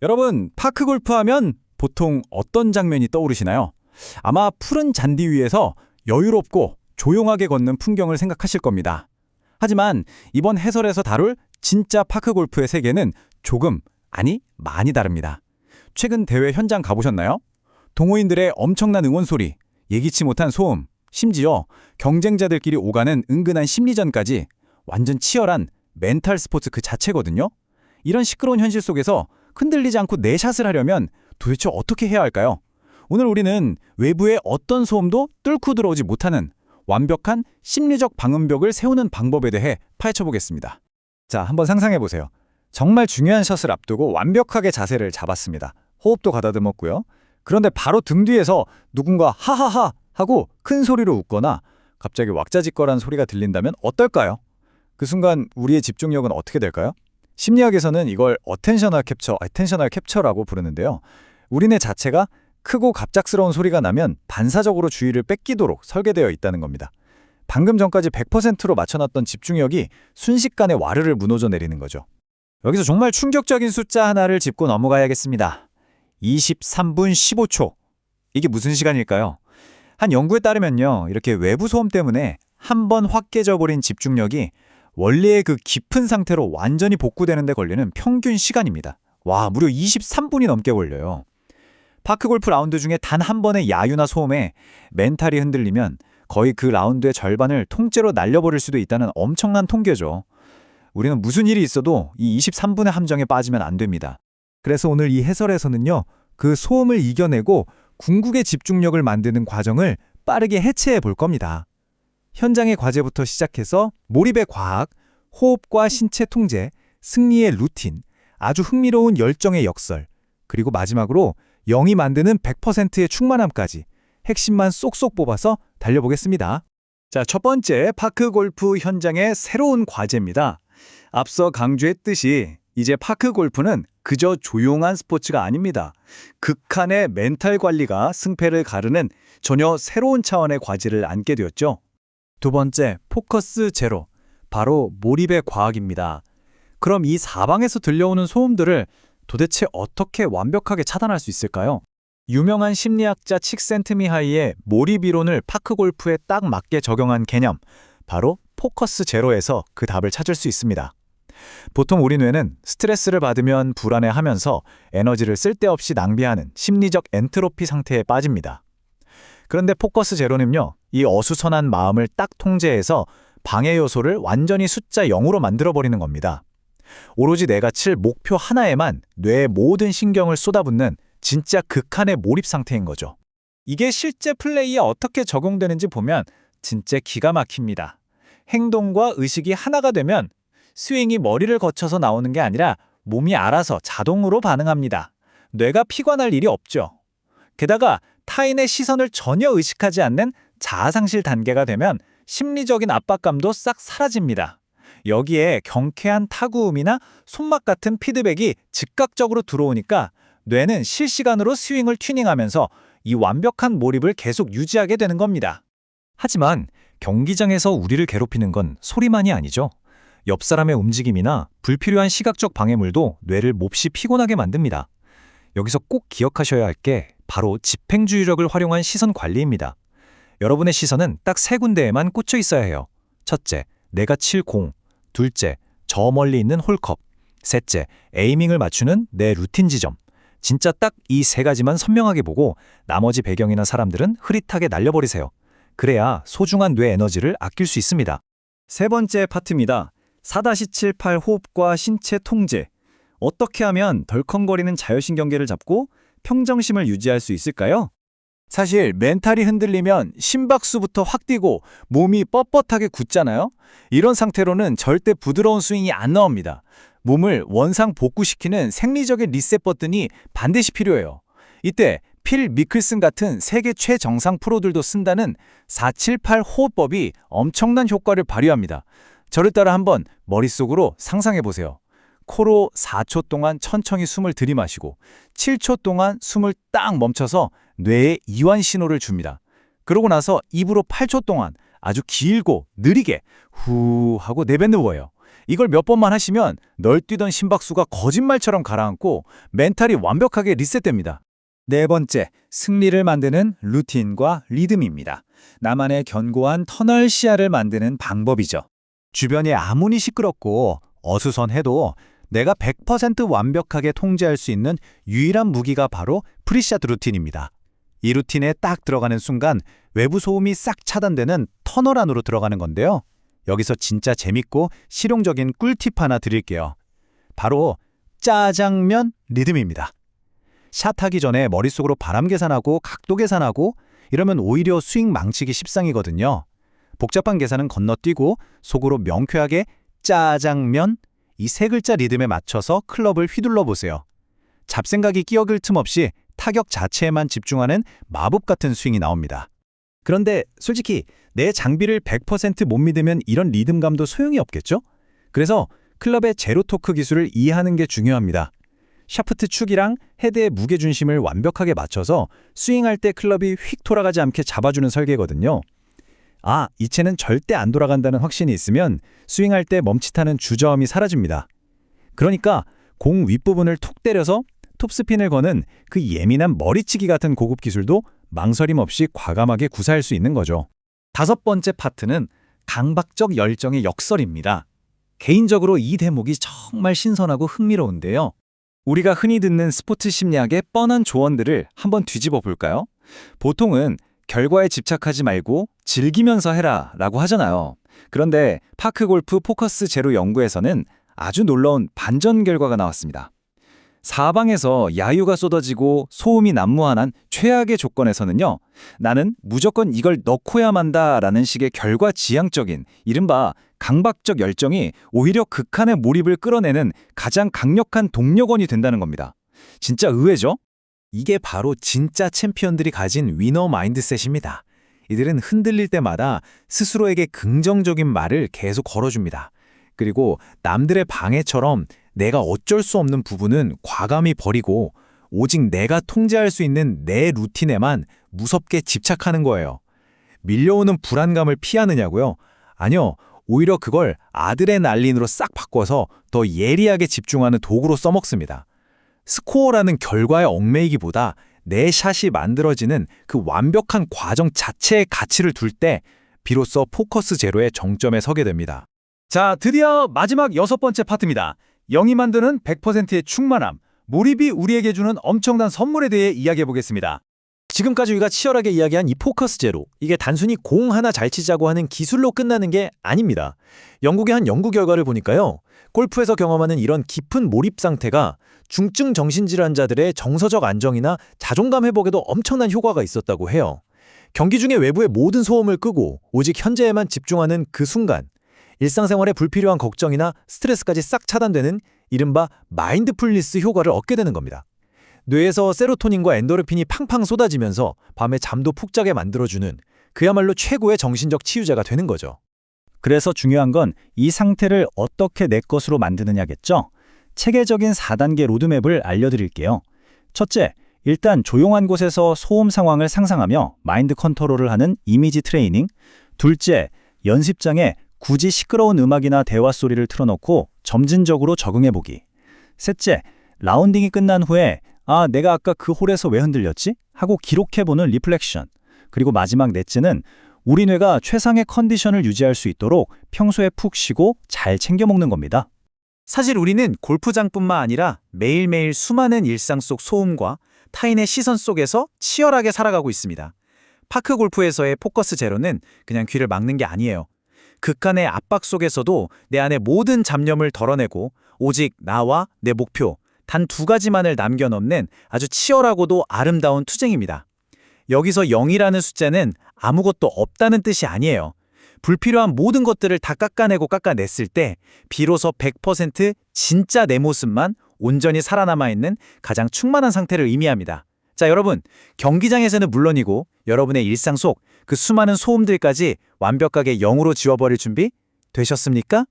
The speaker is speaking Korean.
여러분, 파크 골프 하면 보통 어떤 장면이 떠오르시나요? 아마 푸른 잔디 위에서 여유롭고 조용하게 걷는 풍경을 생각하실 겁니다. 하지만 이번 해설에서 다룰 진짜 파크 골프의 세계는 조금, 아니, 많이 다릅니다. 최근 대회 현장 가보셨나요? 동호인들의 엄청난 응원 소리, 예기치 못한 소음, 심지어 경쟁자들끼리 오가는 은근한 심리전까지 완전 치열한 멘탈 스포츠 그 자체거든요. 이런 시끄러운 현실 속에서 흔들리지 않고 내 샷을 하려면 도대체 어떻게 해야 할까요? 오늘 우리는 외부의 어떤 소음도 뚫고 들어오지 못하는 완벽한 심리적 방음벽을 세우는 방법에 대해 파헤쳐보겠습니다. 자, 한번 상상해보세요. 정말 중요한 샷을 앞두고 완벽하게 자세를 잡았습니다. 호흡도 가다듬었고요. 그런데 바로 등 뒤에서 누군가 하하하 하고 큰 소리로 웃거나 갑자기 왁자지껄한 소리가 들린다면 어떨까요? 그 순간 우리의 집중력은 어떻게 될까요? 심리학에서는 이걸 어텐셔널 캡처라고 부르는데요. 우리네 자체가 크고 갑작스러운 소리가 나면 반사적으로 주의를 뺏기도록 설계되어 있다는 겁니다. 방금 전까지 100%로 맞춰놨던 집중력이 순식간에 와르르 무너져 내리는 거죠. 여기서 정말 충격적인 숫자 하나를 짚고 넘어가야겠습니다. 23분 15초. 이게 무슨 시간일까요? 한 연구에 따르면요, 이렇게 외부 소음 때문에 한 번 확 깨져버린 집중력이 원래의 그 깊은 상태로 완전히 복구되는 데 걸리는 평균 시간입니다. 와, 무려 23분이 넘게 걸려요. 파크 골프 라운드 중에 단 한 번의 야유나 소음에 멘탈이 흔들리면 거의 그 라운드의 절반을 통째로 날려버릴 수도 있다는 엄청난 통계죠. 우리는 무슨 일이 있어도 이 23분의 함정에 빠지면 안 됩니다. 그래서 오늘 이 해설에서는요, 그 소음을 이겨내고 궁극의 집중력을 만드는 과정을 빠르게 해체해 볼 겁니다. 현장의 과제부터 시작해서 몰입의 과학, 호흡과 신체 통제, 승리의 루틴, 아주 흥미로운 열정의 역설, 그리고 마지막으로 영이 만드는 100%의 충만함까지 핵심만 쏙쏙 뽑아서 달려보겠습니다. 자, 첫 번째 파크 골프 현장의 새로운 과제입니다. 앞서 강조했듯이 이제 파크 골프는 그저 조용한 스포츠가 아닙니다. 극한의 멘탈 관리가 승패를 가르는 전혀 새로운 차원의 과제를 안게 되었죠. 두 번째, 포커스 제로, 바로 몰입의 과학입니다. 그럼 이 사방에서 들려오는 소음들을 도대체 어떻게 완벽하게 차단할 수 있을까요? 유명한 심리학자 칙센트미하이의 몰입 이론을 파크 골프에 딱 맞게 적용한 개념, 바로 포커스 제로에서 그 답을 찾을 수 있습니다. 보통 우리 뇌는 스트레스를 받으면 불안해하면서 에너지를 쓸데없이 낭비하는 심리적 엔트로피 상태에 빠집니다. 그런데 포커스 제로는요, 이 어수선한 마음을 딱 통제해서 방해 요소를 완전히 숫자 0으로 만들어버리는 겁니다. 오로지 내가 칠 목표 하나에만 뇌의 모든 신경을 쏟아붓는 진짜 극한의 몰입 상태인 거죠. 이게 실제 플레이에 어떻게 적용되는지 보면 진짜 기가 막힙니다. 행동과 의식이 하나가 되면 스윙이 머리를 거쳐서 나오는 게 아니라 몸이 알아서 자동으로 반응합니다. 뇌가 피관할 일이 없죠. 게다가 타인의 시선을 전혀 의식하지 않는 자아상실 단계가 되면 심리적인 압박감도 싹 사라집니다. 여기에 경쾌한 타구음이나 손맛 같은 피드백이 즉각적으로 들어오니까 뇌는 실시간으로 스윙을 튜닝하면서 이 완벽한 몰입을 계속 유지하게 되는 겁니다. 하지만 경기장에서 우리를 괴롭히는 건 소리만이 아니죠. 옆 사람의 움직임이나 불필요한 시각적 방해물도 뇌를 몹시 피곤하게 만듭니다. 여기서 꼭 기억하셔야 할 게 바로 집행주의력을 활용한 시선 관리입니다. 여러분의 시선은 딱 세 군데에만 꽂혀 있어야 해요. 첫째, 내가 칠 공. 둘째, 저 멀리 있는 홀컵. 셋째, 에이밍을 맞추는 내 루틴 지점. 진짜 딱 이 세 가지만 선명하게 보고 나머지 배경이나 사람들은 흐릿하게 날려버리세요. 그래야 소중한 뇌 에너지를 아낄 수 있습니다. 세 번째 파트입니다. 4-78 호흡과 신체 통제. 어떻게 하면 덜컹거리는 자율신경계를 잡고 평정심을 유지할 수 있을까요? 사실 멘탈이 흔들리면 심박수부터 확 뛰고 몸이 뻣뻣하게 굳잖아요. 이런 상태로는 절대 부드러운 스윙이 안 나옵니다. 몸을 원상 복구시키는 생리적인 리셋 버튼이 반드시 필요해요. 이때 필 미클슨 같은 세계 최정상 프로들도 쓴다는 478 호흡법이 엄청난 효과를 발휘합니다. 저를 따라 한번 머릿속으로 상상해보세요. 코로 4초 동안 천천히 숨을 들이마시고 7초 동안 숨을 딱 멈춰서 뇌에 이완 신호를 줍니다. 그러고 나서 입으로 8초 동안 아주 길고 느리게 후 하고 내뱉는 거예요. 이걸 몇 번만 하시면 널뛰던 심박수가 거짓말처럼 가라앉고 멘탈이 완벽하게 리셋됩니다. 네 번째, 승리를 만드는 루틴과 리듬입니다. 나만의 견고한 터널 시야를 만드는 방법이죠. 주변이 아무리 시끄럽고 어수선해도 내가 100% 완벽하게 통제할 수 있는 유일한 무기가 바로 프리샷 루틴입니다. 이 루틴에 딱 들어가는 순간 외부 소음이 싹 차단되는 터널 안으로 들어가는 건데요. 여기서 진짜 재밌고 실용적인 꿀팁 하나 드릴게요. 바로 짜장면 리듬입니다. 샷하기 전에 머릿속으로 바람 계산하고 각도 계산하고 이러면 오히려 스윙 망치기 십상이거든요. 복잡한 계산은 건너뛰고 속으로 명쾌하게 짜장면 이 세 글자 리듬에 맞춰서 클럽을 휘둘러 보세요. 잡생각이 끼어들 틈 없이 타격 자체에만 집중하는 마법 같은 스윙이 나옵니다. 그런데 솔직히 내 장비를 100% 못 믿으면 이런 리듬감도 소용이 없겠죠? 그래서 클럽의 제로 토크 기술을 이해하는 게 중요합니다. 샤프트 축이랑 헤드의 무게중심을 완벽하게 맞춰서 스윙할 때 클럽이 휙 돌아가지 않게 잡아주는 설계거든요. 이 채는 절대 안 돌아간다는 확신이 있으면 스윙할 때 멈칫하는 주저함이 사라집니다. 그러니까 공 윗부분을 툭 때려서 톱스핀을 거는 그 예민한 머리치기 같은 고급 기술도 망설임 없이 과감하게 구사할 수 있는 거죠. 다섯 번째 파트는 강박적 열정의 역설입니다. 개인적으로 이 대목이 정말 신선하고 흥미로운데요. 우리가 흔히 듣는 스포츠 심리학의 뻔한 조언들을 한번 뒤집어 볼까요? 보통은 결과에 집착하지 말고 즐기면서 해라 라고 하잖아요. 그런데 파크골프 포커스 제로 연구에서는 아주 놀라운 반전 결과가 나왔습니다. 사방에서 야유가 쏟아지고 소음이 난무하는 최악의 조건에서는요, 나는 무조건 이걸 넣고야 만다라는 식의 결과지향적인 이른바 강박적 열정이 오히려 극한의 몰입을 끌어내는 가장 강력한 동력원이 된다는 겁니다. 진짜 의외죠? 이게 바로 진짜 챔피언들이 가진 위너 마인드셋입니다. 이들은 흔들릴 때마다 스스로에게 긍정적인 말을 계속 걸어줍니다. 그리고 남들의 방해처럼 내가 어쩔 수 없는 부분은 과감히 버리고 오직 내가 통제할 수 있는 내 루틴에만 무섭게 집착하는 거예요. 밀려오는 불안감을 피하느냐고요? 아니요. 오히려 그걸 아드레날린으로 싹 바꿔서 더 예리하게 집중하는 도구로 써먹습니다. 스코어라는 결과에 얽매이기보다 내 샷이 만들어지는 그 완벽한 과정 자체의 가치를 둘 때 비로소 포커스 제로의 정점에 서게 됩니다. 자, 드디어 마지막 여섯 번째 파트입니다. 영이 만드는 100%의 충만함, 몰입이 우리에게 주는 엄청난 선물에 대해 이야기해보겠습니다. 지금까지 우리가 치열하게 이야기한 이 포커스 제로, 이게 단순히 공 하나 잘 치자고 하는 기술로 끝나는 게 아닙니다. 영국의 한 연구 결과를 보니까요, 골프에서 경험하는 이런 깊은 몰입 상태가 중증 정신질환자들의 정서적 안정이나 자존감 회복에도 엄청난 효과가 있었다고 해요. 경기 중에 외부의 모든 소음을 끄고 오직 현재에만 집중하는 그 순간, 일상생활의 불필요한 걱정이나 스트레스까지 싹 차단되는 이른바 마인드풀니스 효과를 얻게 되는 겁니다. 뇌에서 세로토닌과 엔도르핀이 팡팡 쏟아지면서 밤에 잠도 푹 자게 만들어주는 그야말로 최고의 정신적 치유제가 되는 거죠. 그래서 중요한 건 이 상태를 어떻게 내 것으로 만드느냐겠죠? 체계적인 4단계 로드맵을 알려드릴게요. 첫째, 일단 조용한 곳에서 소음 상황을 상상하며 마인드 컨트롤을 하는 이미지 트레이닝. 둘째, 연습장에 굳이 시끄러운 음악이나 대화 소리를 틀어놓고 점진적으로 적응해보기. 셋째, 라운딩이 끝난 후에 내가 아까 그 홀에서 왜 흔들렸지? 하고 기록해보는 리플렉션. 그리고 마지막 넷째는 우리 뇌가 최상의 컨디션을 유지할 수 있도록 평소에 푹 쉬고 잘 챙겨 먹는 겁니다. 사실 우리는 골프장뿐만 아니라 매일매일 수많은 일상 속 소음과 타인의 시선 속에서 치열하게 살아가고 있습니다. 파크 골프에서의 포커스 제로는 그냥 귀를 막는 게 아니에요. 극한의 압박 속에서도 내 안의 모든 잡념을 덜어내고 오직 나와 내 목표, 단 2가지만을 남겨놓는 아주 치열하고도 아름다운 투쟁입니다. 여기서 0이라는 숫자는 아무것도 없다는 뜻이 아니에요. 불필요한 모든 것들을 다 깎아내고 깎아냈을 때 비로소 100% 진짜 내 모습만 온전히 살아남아 있는 가장 충만한 상태를 의미합니다. 자, 여러분, 경기장에서는 물론이고 여러분의 일상 속 그 수많은 소음들까지 완벽하게 0으로 지워버릴 준비 되셨습니까?